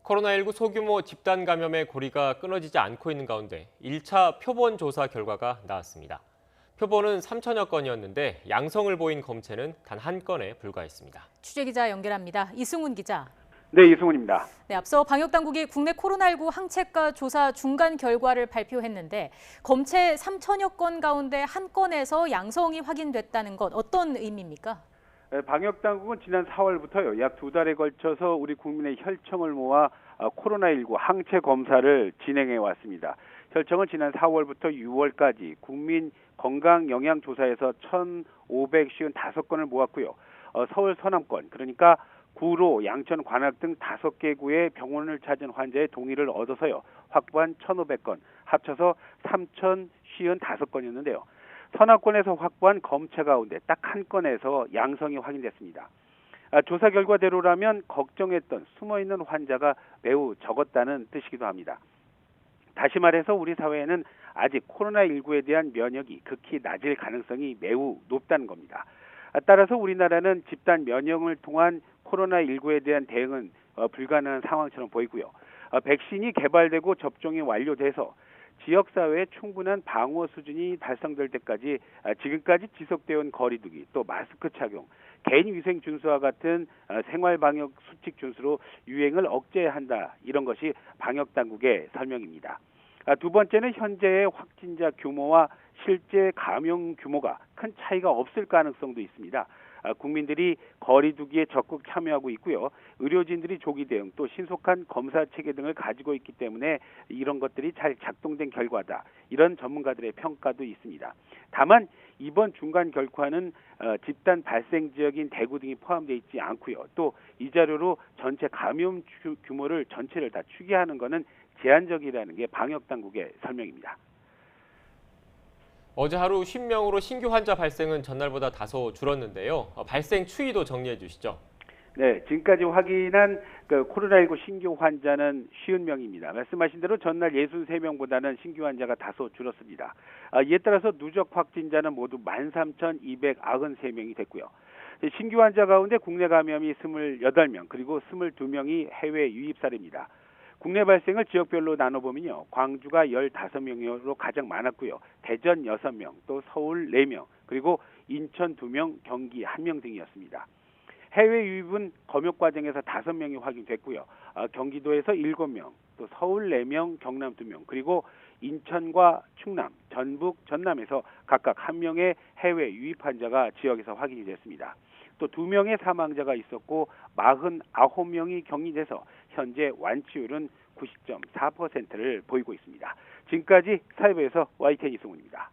코로나19 소규모 집단 감염의 고리가 끊어지지 않고 있는 가운데 1차 표본 조사 결과가 나왔습니다. 표본은 3천여 건이었는데 양성을 보인 검체는 단 한 건에 불과했습니다. 취재기자 연결합니다. 이승훈 기자. 네, 이승훈입니다. 네, 앞서 방역당국이 국내 코로나19 항체가 조사 중간 결과를 발표했는데 검체 3천여 건 가운데 한 건에서 양성이 확인됐다는 것 어떤 의미입니까? 방역당국은 지난 4월부터요, 약 2달에 걸쳐서 우리 국민의 혈청을 모아 코로나19 항체 검사를 진행해 왔습니다. 혈청은 지난 4월부터 6월까지 국민 건강영양조사에서 1,555건을 모았고요. 서울 서남권, 그러니까 구로, 양천, 관악 등 5개 구의 병원을 찾은 환자의 동의를 얻어서요, 확보한 1,500건, 합쳐서 3,055건이었는데요. 서남권에서 확보한 검체 가운데 딱 한 건에서 양성이 확인됐습니다. 조사 결과대로라면 걱정했던 숨어있는 환자가 매우 적었다는 뜻이기도 합니다. 다시 말해서 우리 사회에는 아직 코로나19에 대한 면역이 극히 낮을 가능성이 매우 높다는 겁니다. 따라서 우리나라는 집단 면역을 통한 코로나19에 대한 대응은 불가능한 상황처럼 보이고요. 백신이 개발되고 접종이 완료돼서 지역사회에 충분한 방어 수준이 달성될 때까지 지금까지 지속되어 온 거리두기, 또 마스크 착용, 개인위생 준수와 같은 생활방역 수칙 준수로 유행을 억제해야 한다. 이런 것이 방역당국의 설명입니다. 두 번째는 현재의 확진자 규모와 실제 감염 규모가 큰 차이가 없을 가능성도 있습니다. 국민들이 거리두기에 적극 참여하고 있고요. 의료진들이 조기 대응 또 신속한 검사 체계 등을 가지고 있기 때문에 이런 것들이 잘 작동된 결과다. 이런 전문가들의 평가도 있습니다. 다만 이번 중간 결과는 집단 발생 지역인 대구 등이 포함되어 있지 않고요. 또 이 자료로 전체 감염 규모를 전체를 다 추계하는 것은 제한적이라는 게 방역당국의 설명입니다. 어제 하루 10명으로 신규 환자 발생은 전날보다 다소 줄었는데요. 발생 추이도 정리해 주시죠. 네, 지금까지 확인한 코로나19 신규 환자는 50명입니다. 말씀하신 대로 전날 63명보다는 신규 환자가 다소 줄었습니다. 이에 따라서 누적 확진자는 모두 13,293명이 됐고요. 신규 환자 가운데 국내 감염이 28명, 그리고 22명이 해외 유입 사례입니다. 국내 발생을 지역별로 나눠보면요, 광주가 15명으로 가장 많았고요. 대전 6명, 또 서울 4명, 그리고 인천 2명, 경기 1명 등이었습니다. 해외 유입은 검역 과정에서 5명이 확인됐고요. 경기도에서 7명, 또 서울 4명, 경남 2명, 그리고 인천과 충남, 전북, 전남에서 각각 1명의 해외 유입 환자가 지역에서 확인이 됐습니다. 또 2명의 사망자가 있었고 49명이 격리돼서 현재 완치율은 90.4%를 보이고 있습니다. 지금까지 사회부에서 YTN 이승훈입니다.